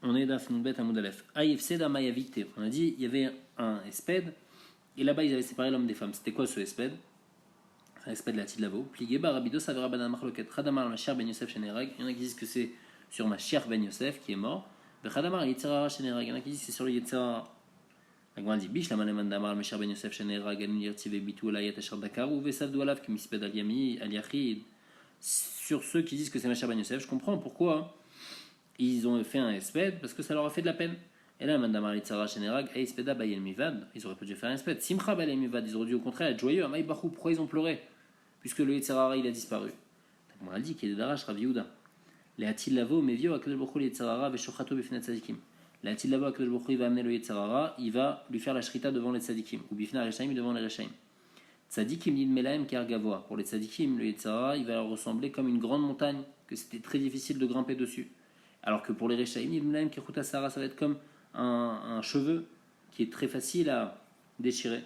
On est Daf Nunbet Amoud Aleph. Aïfseda Mayavite. On a dit il y avait un espède, et là-bas ils avaient séparé l'homme des femmes. C'était quoi ce espède? Un espède de la Tidlavo. Pligeba Rabido Savera Banan Machloket. Khadamar Machar Ben Yosef Shenerag. Il y en a qui disent que c'est sur Machar Ben Yosef qui est mort. Khadamar Yitzhara Shenerag. Il y en a qui disent que c'est sur le Yitzhara. La Gemara dit Bish la Maleman Damar Machar Ben Yosef Shenerag. Anun Yirtive Bitu Alayat Ashar Dakar. Ou Vesavdu Alav Kimisped Al Yami Al Yachid. Sur ceux qui disent que c'est Machar Ben Yosef, je comprends pourquoi. Ils ont fait un espède parce que ça leur a fait de la peine. Et là, Mandamar Yitzhara Shenerag, Espeda Bayel Mivad, ils auraient pu déjà faire un espède. Simcha Bayel Mivad, ils auraient dû au contraire être joyeux. Amaï Bachou, pourquoi ils ont pleuré? Puisque le Yitzhara il a disparu. On a dit qu'il est d'Arash Rav Yehuda. Les Atil Lavo, Mevio, Akadosh Baruch Hu, le Yitzhara, Veshochato Bifnat Tzadikim. Les Atil Lavo, Akadosh Baruch Hu, il va amener le Yitzhara, il va lui faire la shrita devant les Tzadikim. Ou Bifna Reshaim devant les Reshaim. Tzadikim Nid Melaim Kergavoa. Pour les Tzadikim, le Yitzhara, il va leur ressembler comme une grande montagne, que c'était très difficile de grimper dessus. Alors que pour les Rechaim, Ibn Kechuta Sarah, ça va être comme un cheveu qui est très facile à déchirer.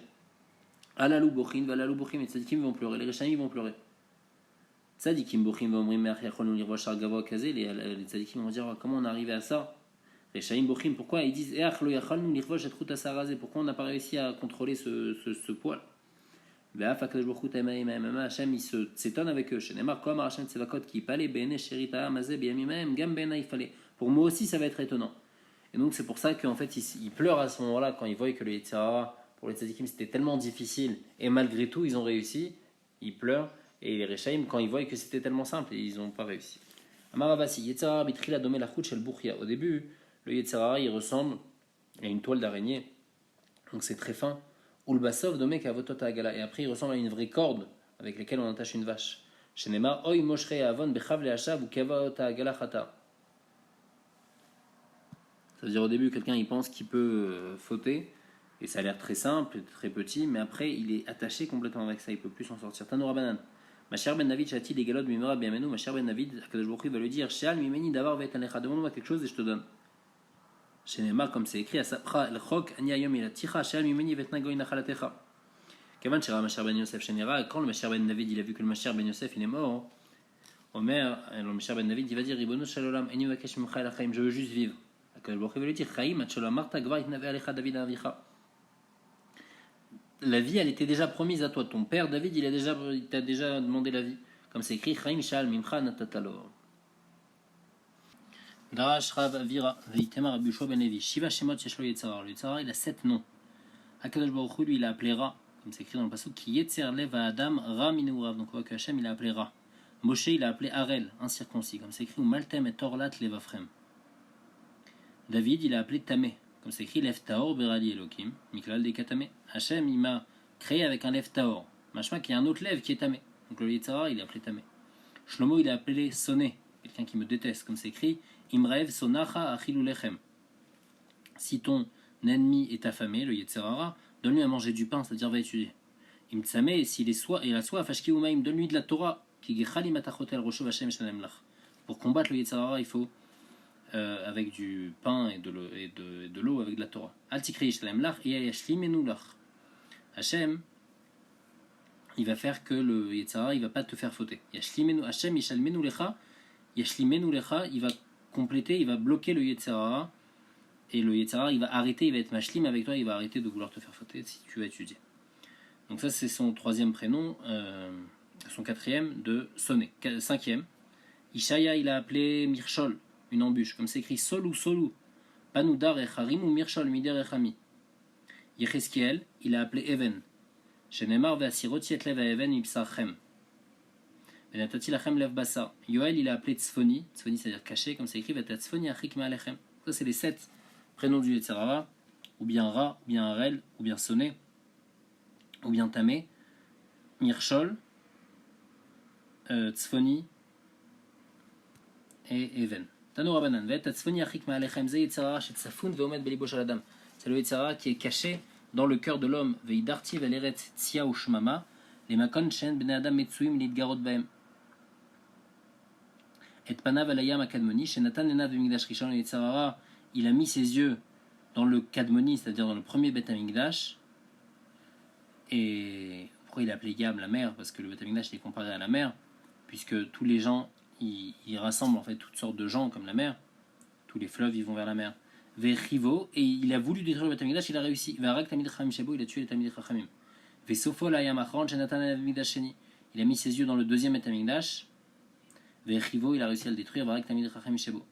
Alalou Bochin, Valalou Bochin, et Tzadikim vont pleurer, les Rechaim vont pleurer. Tzadikim Bochin vont mourir, mais Achiachon nous lirva Shargavo Kazé, les Tzadikim vont dire comment on est arrivé à ça. Rechaim Bochin, pourquoi ils disent Each lo yachal nous lirva Shetchuta Sarah, pourquoi on n'a pas réussi à contrôler ce poil? Hachem il s'étonne avec eux. Pour moi aussi ça va être étonnant. Et donc c'est pour ça qu'en fait ils pleurent à ce moment-là quand ils voient que le Yitzhara pour les Tzadikim c'était tellement difficile et malgré tout ils ont réussi. Ils pleurent et les Rechaim quand ils voient que c'était tellement simple et ils n'ont pas réussi. Au début le Yitzhara il ressemble à une toile d'araignée donc c'est très fin. Ulbasov domek avotota agala. Et après, il ressemble à une vraie corde avec laquelle on attache une vache. Shenema oy moshre avon bechav leashav ou kavota agala chata. Ça veut dire au début, quelqu'un il pense qu'il peut fauter et ça a l'air très simple, très petit, mais après il est attaché complètement avec ça, il peut plus s'en sortir. Tanoura banan. Ma chère Ben David chati des galodes mimra bienvenu. Ma chère Ben David, Akadosh Baruch Hu va lui dire Sheal mimeni davar ve'et alecha. Demande-moi quelque chose et je te donne. Shenema, comme c'est écrit à Sapra, el chok, ani ayom il ticha, sheal mimeni vetna goy nachalatecha. Kavan shera Machar Ben Yosef Shenera, quand le Machar Ben David il a vu que le Machar Ben Yosef il est mort, Omer, le Machar Ben David il va dire Ribono Shalolam, eni vakesh mimcha el chaim, je veux juste vivre. Akadosh Baruch Hu va lui dire Chaim, atcholam marta gvar itnave alecha David avicha. La vie elle était déjà promise à toi, ton père David il t'a déjà demandé la vie. Comme c'est écrit Chaim shal mimcha natatalo. Darash Rav Avira, Veitema Rabbi Yoshua ben Levi, Shiva Shemot Yeshlo Yitzhara. Le Yitzhara il a 7 noms. Akadosh Baruch Hu lui il a appelé Ra, comme c'est écrit dans le passage, qui Yetzer Lev Adam Ra Minurav. Donc on voit que Hachem il a appelé Ra. Moshe il a appelé Arel, incirconcis, comme c'est écrit ou Maltem et Torlat Levafrem. David il a appelé Tamé, comme c'est écrit Lev Taor Berali Elokim, Miklal de Katame. Hachem il m'a créé avec un Lev Taor. Machma qu'il y a un autre Lev qui est Tamé. Donc le Yitzhara il a appelé Tamé. Shlomo il a appelé Soné, quelqu'un qui me déteste, comme c'est écrit Imraev sonacha achilu lechem. Si ton ennemi est affamé, le Yetzerara, donne-lui à manger du pain, c'est-à-dire va étudier. Imtsame, s'il est il a soif, ashki umaim, donne-lui de la Torah. Ki gechali matachotel roshuv Hashem shalem lach. Pour combattre le Yetzerara, il faut avec du pain et de l'eau avec de la Torah. Al tikri shalem lach, et yashlimenu lach. Hashem, il va faire que le Yetzerara, il va pas te faire fauter. Yashlimenu, Hashem, yashalmenu lecha, yashlimenu lecha, il va compléter, il va bloquer le Yetzirara et le Yetzirara il va arrêter, il va être mashlim avec toi, il va arrêter de vouloir te faire fauter si tu vas étudier. Donc ça c'est son troisième prénom, son quatrième de Soné. Cinquième, Ishaya il a appelé Mirshol, une embûche, comme c'est écrit Solou, Panoudar Echarim ou Mirshol Mider Echami. Yecheskiel il a appelé Even, Shenemar ve'asirot yetlev Even ipsachem. Yoel il a appelé Tzfoni, Tzfoni c'est-à-dire caché, comme c'est écrit Tzfoni achik ma'alechem. Ça c'est les 7 prénoms du Yetzirara, ou bien Ra, ou bien Arel, ou bien Soné, ou bien Tamé, Mirshol, Tzfoni et Even. Tano Rabanan, Tzfoni achik ma'alechem, ze Yetzirara shet safoun ve'omed belibo shel adam. C'est le Yetzirara qui est caché dans le cœur de l'homme, veidarti ve'leret tzia u'shmama, les makon shen bnei adam metsuim lidgarot baem. Et panav alayam akadmoni, chez Nathan Nenad Migdash Rishon et Yetzirara, il a mis ses yeux dans le Kadmoni, c'est-à-dire dans le premier Beth Amikdash. Et pourquoi il a appelé Gam la mer? Parce que le Beth Amikdash est comparé à la mer, puisque tous les gens, ils rassemblent en fait toutes sortes de gens comme la mer, tous les fleuves ils vont vers la mer. Vechivo, et il a voulu détruire le Beth Amikdash, il a réussi. Ve'arak Tamid Chachamim Shebo, il a tué les Tamid Chachamim. Ve'sofo l'ayam achron shenatan al Amikdash sheni, il a mis ses yeux dans le deuxième Beth Amikdash. Vechivo, il a réussi à le détruire. Ve'arak Tamid Chachamim Shebo.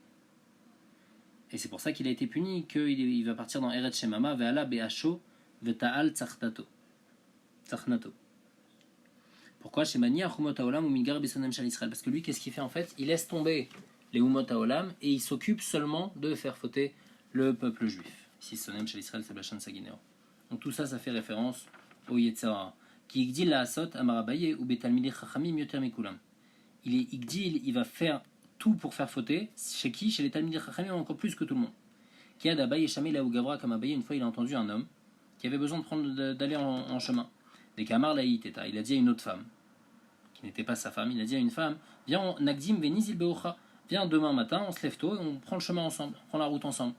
Et c'est pour ça qu'il a été puni, qu'il va partir dans Eretz Shemama, Ve'ala Be'asho, Ve'ta'al Tzachnato. Pourquoi chez Mani Achumot Haolam ou Mingar Besonem Shal Israël? Parce que lui, qu'est-ce qu'il fait en fait? Il laisse tomber les Umot Haolam et il s'occupe seulement de faire fauter le peuple juif. Ici, Sonem Shal Israël, c'est Bachan Sagineo. Donc tout ça, ça fait référence au Yetzirah. Qui Igdil la Asot Amarabaye ou Betalmidei Chachamim Yoter Mikulam. Il est Igdil, il va faire tout pour faire fauter. Chez qui? Chez les Talmidei Chachamim encore plus que tout le monde. Qui a d'Abaye Shamé la Gavra comme Abaye, une fois il a entendu un homme qui avait besoin d'aller en chemin. Des Kamar Laïteta, il a dit à une autre femme, qui n'était pas sa femme, il a dit à une femme, viens, Nagdim Venizil Beocha, viens demain matin, on se lève tôt et on prend le chemin ensemble, on prend la route ensemble.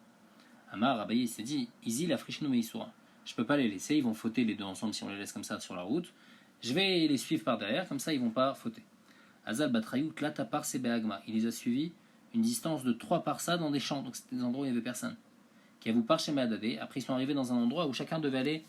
Amar Abaye s'est dit, Izi la Frishno Meisura, je peux pas les laisser, ils vont fauter les deux ensemble si on les laisse comme ça sur la route, je vais les suivre par derrière, comme ça ils vont pas fauter. Azal Batrayou Tlata Parse Beagma, il les a suivis une distance de 3 parsa dans des champs, donc c'était des endroits où il n'y avait personne. Qui a vous par chez Meadadé, après ils sont arrivés dans un endroit où chacun devait aller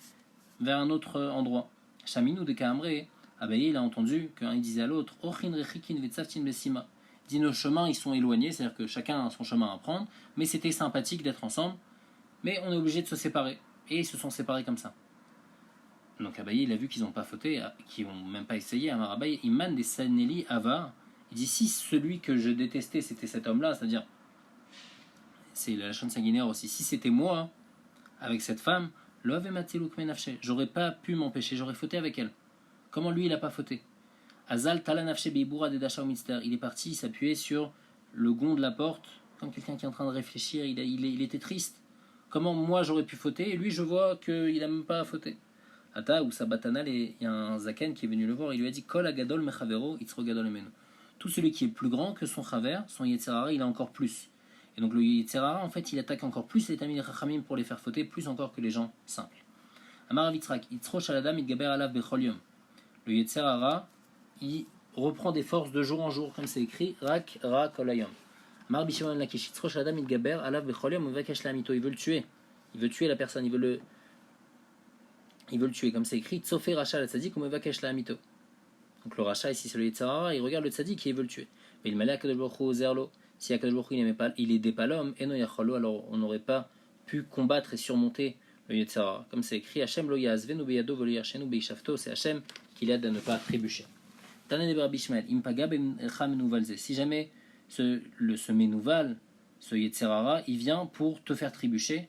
vers un autre endroit. Chaminou de Kahamré, Abaye il a entendu qu'un disait à l'autre, Ochin Rechikin Vetsaftin Besima. Il dit nos chemins ils sont éloignés, c'est-à-dire que chacun a son chemin à prendre, mais c'était sympathique d'être ensemble, mais on est obligé de se séparer. Et ils se sont séparés comme ça. Donc Abaye il a vu qu'ils n'ont pas fauté, qu'ils n'ont même pas essayé. Amar Abaye, Iman des Saneli Ava, il dit si celui que je détestais c'était cet homme-là, c'est-à-dire, c'est la chaîne sanguinaire aussi, si c'était moi, avec cette femme, j'aurais pas pu m'empêcher, j'aurais fauté avec elle. Comment lui il a pas fauté? Azal talanafshe beibura de dasha mister. Il est parti, il s'appuyait sur le gond de la porte, comme quelqu'un qui est en train de réfléchir, il était triste. Comment moi j'aurais pu fauter? Et lui je vois qu'il a même pas fauté. Ata ou Sabatanal, il y a un zaken qui est venu le voir, il lui a dit Kol agadol mechavero itzro gadol emenu. Tout celui qui est plus grand que son chaver, son yetzerara, il a encore plus. Et donc le yetzerara, en fait, il attaque encore plus les tamid chachamim pour les faire fauter, plus encore que les gens simples. Amar Vitzrak, itzro shaladam itgaber alav bechol yom. Le yetzerara, il reprend des forces de jour en jour, comme c'est écrit, rak ra kolayom. Amar Bishimon lakish, itzro shaladam itgaber alav bechol yom uvakesh lamito. Il veut le tuer. Il veut tuer la personne, il veut le tuer, comme c'est écrit, Tsofe Racha la Tzadik ou Mevakesh la Amito. Donc le Racha ici c'est le Yetzirara, il regarde le Tzadik et il veut le tuer. Mais il m'a dit à Kadosh Baruch Hu Zerlo, si Akadosh Baruch Hu il aidait pas l'homme, Eno Yachalo, alors on n'aurait pas pu combattre et surmonter le Yetzirara. Comme c'est écrit, Hachem lo yazvenu beyado velo yarshenu beishafto, c'est Hachem qui l'aide à ne pas trébucher. Tanen Eber Bishmael, Impaga ben Menouvalze. Si jamais ce Menouval, ce Yetzirara, il vient pour te faire trébucher,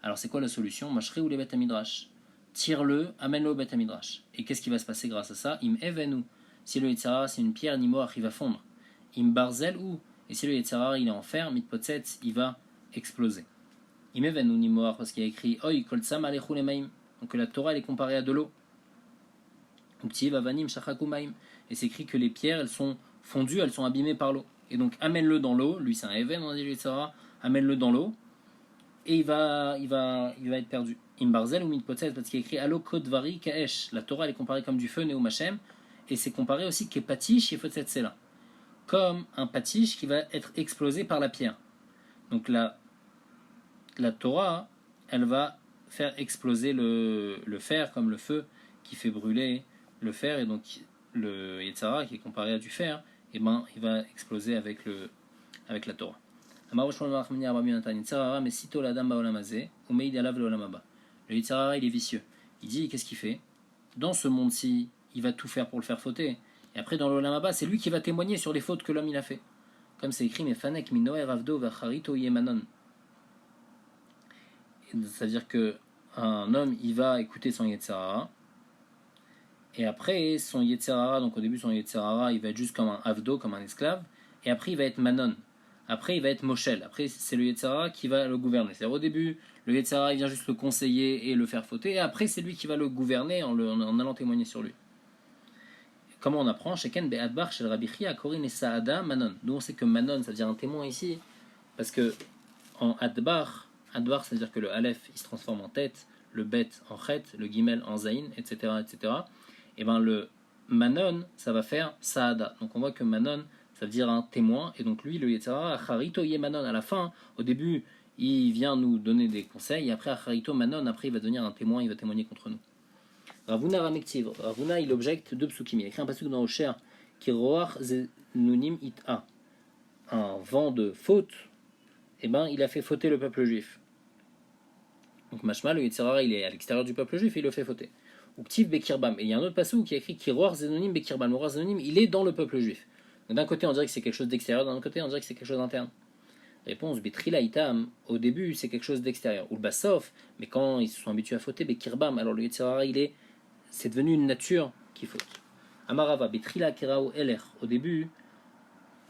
alors c'est quoi la solution? Mashre ou les Beth Midrash. Tire-le, amène-le au Beth Midrash. Et qu'est-ce qui va se passer grâce à ça? Im evenu. Si le Yetzirara c'est une pierre, Nimoach il va fondre. Im barzel ou. Et si le Yetzirara il est en fer, mitpotzetz il va exploser. Im evenu Nimoach parce qu'il y a écrit Oy koltsam alechu lemaim. Donc la Torah elle est comparée à de l'eau. Uktiv avanim shachakumaim. Et c'est écrit que les pierres elles sont fondues, elles sont abîmées par l'eau. Et donc amène-le dans l'eau. Lui c'est un even, on a dit le Yetzirara. Amène-le dans l'eau. Et il va être perdu. Imbarzel ou mitpotzet, parce qu'il est écrit Alo kodvari kaesh. La Torah elle est comparée comme du feu, Neum Hashem, et c'est comparé aussi kepatish et fotzet sela, comme un patish qui va être explosé par la pierre. Donc la Torah, elle va faire exploser le fer, comme le feu qui fait brûler le fer, et donc le Yetzirah qui est comparé à du fer, et ben il va exploser avec la Torah. Le Yetzirara il est vicieux. Il dit qu'est-ce qu'il fait? Dans ce monde-ci, il va tout faire pour le faire fauter. Et après dans l'Olam Haba, c'est lui qui va témoigner sur les fautes que l'homme il a fait. Comme c'est écrit, Mefanek minoe ravdo vacharito yemanon. C'est-à-dire que un homme il va écouter son Yetzirara. Et après son Yetzirara, donc au début son Yetzirara, il va être juste comme un avdo, comme un esclave. Et après il va être manon. Après, il va être Moshel. Après, c'est le Yetzirara qui va le gouverner. C'est-à-dire, au début, le Yetzirara, il vient juste le conseiller et le faire fauter. Et après, c'est lui qui va le gouverner en allant témoigner sur lui. Comment on apprend? Sheken be'adbar shel Rabbi Chia, Korin et Saada, Manon. Nous, on sait que Manon, ça veut dire un témoin ici. Parce que en Adbar, ça veut dire que le Aleph, il se transforme en tête, le Bet en Chet, le Gimel en Zayin, etc., etc. Et bien, le Manon, ça va faire Saada. Donc, on voit que Manon, ça veut dire un témoin, et donc lui, le Yetzirah, Acharito Yemanon, à la fin, au début, il vient nous donner des conseils, et après Acharito Manon, après il va devenir un témoin, il va témoigner contre nous. Ravuna Ramektiv, Ravuna il objecte deux psukim, il a écrit un pasuk dans Osher, qui roar zenunim it'a, un vent de faute, et ben il a fait fauter le peuple juif. Donc Mashma, le Yetzirah, il est à l'extérieur du peuple juif et il le fait fauter. Ou Ktiv Bekirbam, et il y a un autre pasuk qui a écrit qui roar zenunim Bekirbam, le roar zenunim, il est dans le peuple juif. Donc d'un côté on dirait que c'est quelque chose d'extérieur, d'un autre côté on dirait que c'est quelque chose d'interne. Réponse Betrila Itam, au début c'est quelque chose d'extérieur. Ou le Bassof, mais quand ils se sont habitués à fauter, Bekirbam, alors le Yetzirah, c'est devenu une nature qui faute. Amarava, Betrila Kerao Eler, au début,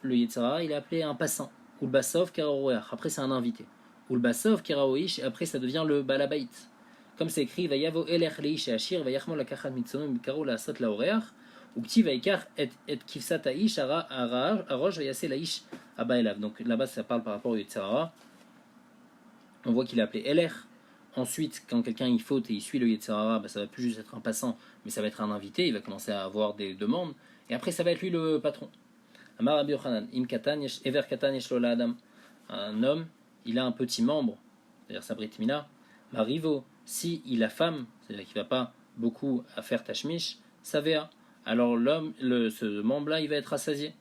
le Yetzirah, il est appelé un passant. Ou le Bassof Kerao après c'est un invité. Ou le Bassof Kerao Ish, et après ça devient le Balabait. Comme c'est écrit, Vayavo Eler Leish et Ashir, Vayachmo la Kachat Mitsonom, Mikaro la Asot la Oreach, ou Kti Vaikar et Kifsat Aish, Aroj, Vayase Laish, Abaelav. Donc là-bas ça parle par rapport au Yetzirah. On voit qu'il est appelé Eler. Ensuite, quand quelqu'un il faute et il suit le Yetzirah, ça va plus juste être un passant, mais ça va être un invité, il va commencer à avoir des demandes, et après ça va être lui le patron. Amar Rabbi Yochanan, Im Katan, Ever Katan Yeshlo la Adam. Un homme, il a un petit membre, c'est-à-dire sa Brit Mila, Marivo, si il a femme, c'est-à-dire qu'il ne va pas beaucoup à faire Tashmish, Savea, alors ce membre-là, il va être rassasié.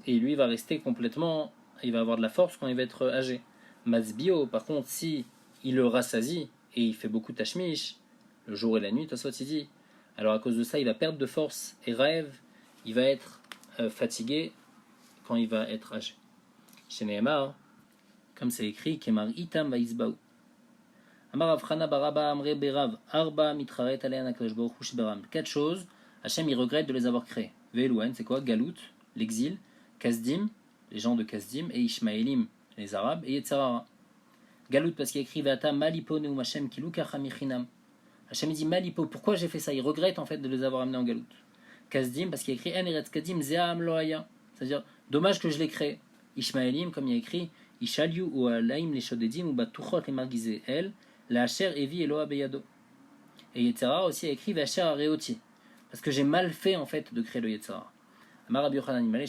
Et lui, il va rester complètement, il va avoir de la force quand il va être âgé. Mazbio, par contre, si il le rassasie et il fait beaucoup de tashmish, le jour et la nuit, Tosfot il dit, alors à cause de ça, il va perdre de force et rêve, il va être fatigué quand il va être âgé. Chez Nehemar, comme c'est écrit, Kemar itam vaizbaou. Amar Avchana baraba amre berav arba mitraret alean akadosh baruch hu sheberam. Quatre choses, Hachem il regrette de les avoir créées. Ve'elouen, c'est quoi? Galout, l'exil, Kasdim, les gens de Kasdim, et Ishmaélim, les Arabes, et Yetzirah. Galout parce qu'il écrit Ve'ata malipo neum Hashem kilou kacham yichinam. Hashem dit malipo, pourquoi j'ai fait ça? Il regrette en fait de les avoir amenés en Galout. Kasdim parce qu'il écrit En eretz Kasdim ze'am loaya, c'est-à-dire dommage que je l'ai créé. Ishmaélim comme il y a écrit Ishaliu ou alaim les shodedim ou batuchot les margizé el la hacher evi eloa beyado. Et Yetzirah aussi a écrit Ve'asher areoti parce que j'ai mal fait en fait de créer le Yetzirah. Amar Rabbi Yochanan,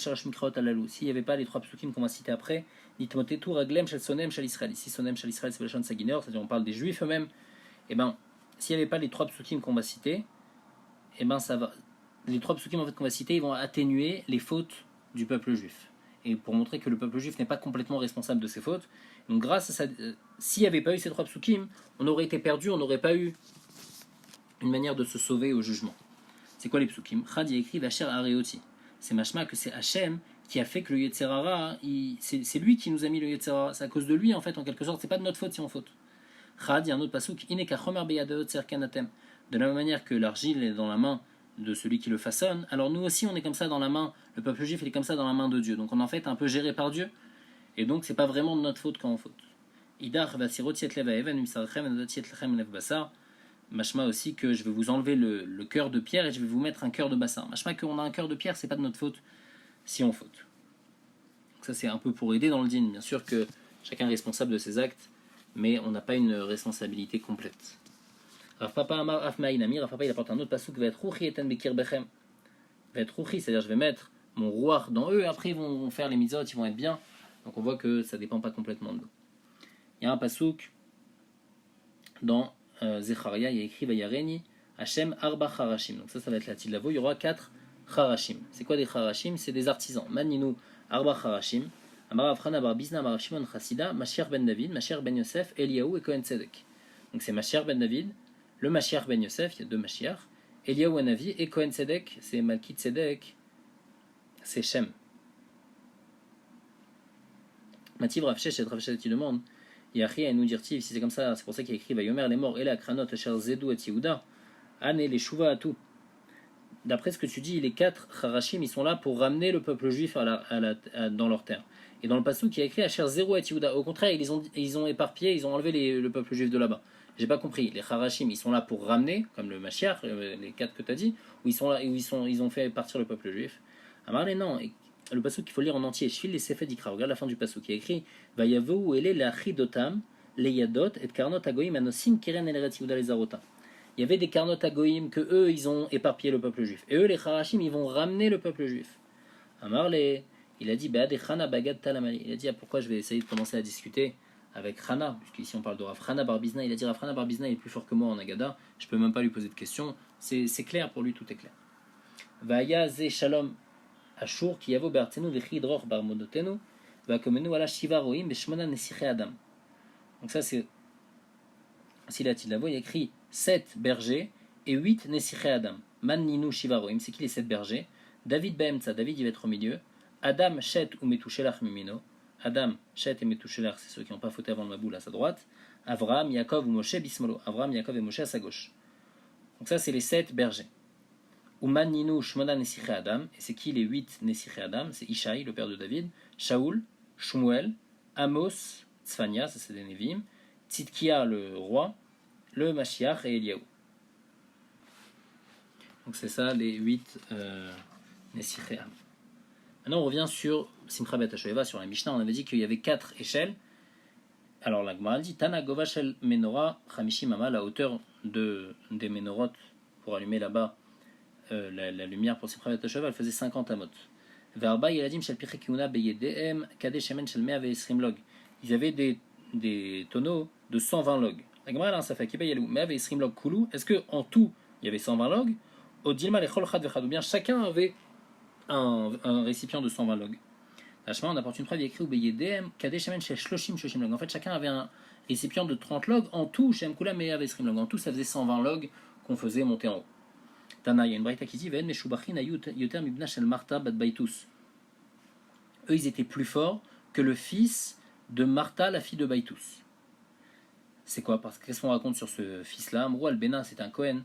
s'il n'y avait pas les trois psukim qu'on va citer après, Nitmotetu raglem shel sonem shel Israël. Ici, sonem shel Israël, c'est le chant de Saguineur, c'est-à-dire on parle des juifs eux-mêmes. Et ben, s'il n'y avait pas les trois psukim qu'on va citer, et ben ça va. Les trois psukim en fait qu'on va citer, ils vont atténuer les fautes du peuple juif. Et pour montrer que le peuple juif n'est pas complètement responsable de ses fautes. Donc, grâce à ça, s'il n'y avait pas eu ces trois psukim, on aurait été perdu, on n'aurait pas eu une manière de se sauver au jugement. C'est quoi les psukim? Chad y a écrit Vacher Areoti. C'est machma que c'est Hachem qui a fait que le Yetzirah, c'est lui qui nous a mis le Yetzirah. C'est à cause de lui, en fait, en quelque sorte. C'est pas de notre faute si on faute. Chad, il y a un autre pasuk, Ineka chomer beyadeot serkanatem. De la même manière que l'argile est dans la main de celui qui le façonne, alors nous aussi, on est comme ça dans la main, le peuple juif, il est comme ça dans la main de Dieu. Donc on est en fait un peu géré par Dieu. Et donc, c'est pas vraiment de notre faute quand on faute. Idar vasirot yetleva even misarchem enodot yetlechem lev basar. Machma aussi que je vais vous enlever le cœur de pierre et je vais vous mettre un cœur de bassin. Machma qu'on a un cœur de pierre, c'est pas de notre faute si on faute. Donc ça c'est un peu pour aider dans le din. Bien sûr que chacun est responsable de ses actes, mais on n'a pas une responsabilité complète. Rav Papa Amar Afmaïnami, Rav Papa il apporte un autre pasuk, va être rouchi eten bekir bechem. Va être rouchi, c'est-à-dire je vais mettre mon roi dans eux, après ils vont faire les mitzvot, ils vont être bien. Donc on voit que ça dépend pas complètement de nous. Il y a un pasuk dans Zecharia, il y a écrit Vayareni Hashem Arba Charashim. Donc ça va être la Tidlavo. Il y aura 4 Charashim. C'est quoi des Charashim? C'est des artisans. Maninu Arba Charashim. Amar Avchana Bar Bizna Amar Shimon Chassida, Mashiach ben David, Mashiach ben Yosef, Eliyahu et Kohen Tzedek. Donc c'est Mashiach ben David, le Mashiach ben Yosef, il y a deux Mashiach, Eliyahu Hanavi et Kohen Tzedek, c'est Malki Tzedek, c'est Shem. Mativ Rav Shesh et Rav Shesh qui demande Yachi à nous dire si c'est comme ça, c'est pour ça qu'il a écrit Vayomer les morts et la Kranot Asher Zedou et Yehuda Ane les Shuva à tout. D'après ce que tu dis, les 4 Harashim ils sont là pour ramener le peuple juif dans leur terre. Et dans le passage qui a écrit Asher Zero et Yehuda, au contraire ils ont éparpillé, ils ont enlevé le peuple juif de là-bas. J'ai pas compris. Les Harashim ils sont là pour ramener, comme le Mashiach, les 4 que tu as dit, ou ils sont là, ils ont fait partir le peuple juif. Amarle non. Le pasuk qu'il faut lire en entier, je file les Sefed Ikra, regarde la fin du pasuk qui est écrit Vayavou ele la chidotam le yadot et karnot agoim anosim kiren el eretz Yehuda les zarota. Il y avait des karnot agoim que eux ils ont éparpillé le peuple juif. Et eux les Harashim ils vont ramener le peuple juif. Amarle, il a dit, il a dit, ah, pourquoi je vais essayer de commencer à discuter avec Chana, puisqu'ici on parle de Rav Chana Barbizna, il a dit Rav Chana Barbizna il est plus fort que moi en Agada, je peux même pas lui poser de questions, c'est clair pour lui, tout est clair. Vaya ze shalom ashur ki yavo be'artenu v'chidroch barmodotenu va'komenu ala shiva roim b'shmona nesiche adam. Donc ça c'est Silat Lavo, il y a écrit 7 bergers et 8 nesiche adam. Man ninu shiva roim, c'est qui les 7 bergers? David be'emtza, David il va être au milieu. Adam shet ou metushelach mimino. Adam, Shet et Metushelach, c'est ceux qui n'ont pas fauté avant le Maboul à sa droite. Avraham, Yaakov ou Moshe Bismolo. Avraham, Yaakov et Moshe à sa gauche. Donc ça, c'est les 7 bergers. Uman Ninu Shmona Nesiche Adam. Et c'est qui les 8 Nesiche Adam? C'est Ishaï, le père de David. Shaoul, Shmuel, Amos, Tzfania, ça c'est des Nevim. Tzidkia, le roi. Le Mashiach et Eliaou. Donc c'est ça, les 8 Nesiche Adam. Maintenant, on revient sur Simcha Bet HaShoeva, sur la Mishnah. On avait dit qu'il y avait 4 échelles. Alors, la Gemara dit Tana Gova Shel Menorah Chamishim Ama, la hauteur des Menorot pour allumer là-bas la lumière pour Simcha Bet HaShoeva, elle faisait 50 amot. Verba Yeladim Shel Pichei Kiuna Beyedehem Kadeh Shemen Shel Mea Ve'esrim Log. Ils avaient des tonneaux de 120 logs. La Gemara, ça fait Kiba Yelou Mea Ve'esrim Log Kulu. Est-ce qu'en tout, il y avait 120 logs? Au Dilma Lechol Chad Vechad, ou bien chacun avait un récipient de 120 logs. Lachement, on apporte une preuve, il y a écrit Ubeyedem, Kadeshamen chez Shloshim Shoshim log. En fait, chacun avait un récipient de 30 logs. En tout, Shem Kula Meya Vesrim log. En tout, ça faisait 120 logs qu'on faisait monter en haut. Tana, il y a une braïta qui dit Ven Meshubachin Yoter Mibna Shel Martha Bat Baitus. Eux, ils étaient plus forts que le fils de Martha, la fille de Baitus. C'est quoi? Parce qu'est-ce qu'on raconte sur ce fils-là? Amrou al-Bena, c'est un Kohen.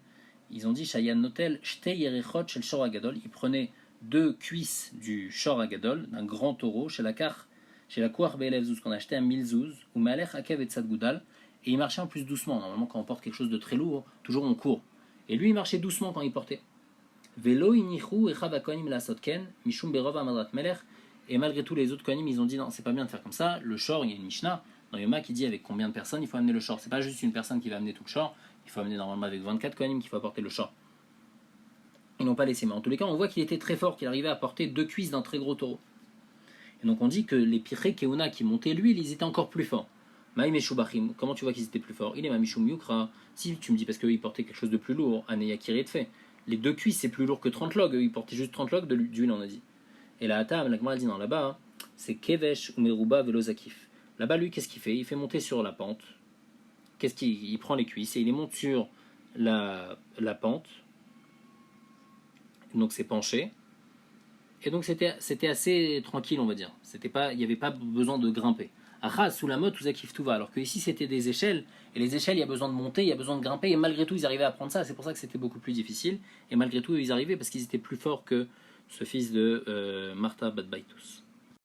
Ils ont dit Shayan Notel, Shte Yerechot Shel Shor Agadol. Il prenait 2 cuisses du Shor Agadol, d'un grand taureau, chez la Kouar Be'elev Zouz, qu'on achetait à 1000 Zouz, ou Malech Akev et Tzad Goudal, et il marchait en plus doucement. Normalement, quand on porte quelque chose de très lourd, toujours on court. Et lui, il marchait doucement quand il portait. Velo inichu echav hakohanim la'asotken, mishum berov amadrat melech. Et malgré tout, les autres kohanim, ils ont dit non, c'est pas bien de faire comme ça. Le Shor, il y a une Mishnah dans Yoma qui dit avec combien de personnes il faut amener le Shor. C'est pas juste une personne qui va amener tout le Shor, il faut amener normalement avec 24 kohanim qu'il faut apporter le Shor. Ils n'ont pas laissé, mais en tous les cas, on voit qu'il était très fort, qu'il arrivait à porter 2 cuisses d'un très gros taureau. Et donc on dit que les Piré Keuna qui montaient l'huile, ils étaient encore plus forts. Maïm et Shubachim, comment tu vois qu'ils étaient plus forts? Il est Mamishum Yukra. Si tu me dis parce qu'ils portaient quelque chose de plus lourd, Aneyakiri de fait. Les 2 cuisses, c'est plus lourd que 30 logs, ils portaient juste 30 logs d'huile, on a dit. Et la Hatam, la Gemara dit non, là-bas, c'est Kevesh ou Meruba Velozakif. Là-bas, lui, qu'est-ce qu'il fait? Il fait monter sur la pente. Il prend les cuisses et il les monte sur la pente. Donc c'est penché. Et donc c'était assez tranquille, on va dire. Il n'y avait pas besoin de grimper. Achaz, sous la mode, tout ça kiffe tout va. Alors que ici c'était des échelles, et les échelles, il y a besoin de monter, il y a besoin de grimper, et malgré tout, ils arrivaient à prendre ça. C'est pour ça que c'était beaucoup plus difficile. Et malgré tout, ils arrivaient parce qu'ils étaient plus forts que ce fils de Martha Bat Baitus.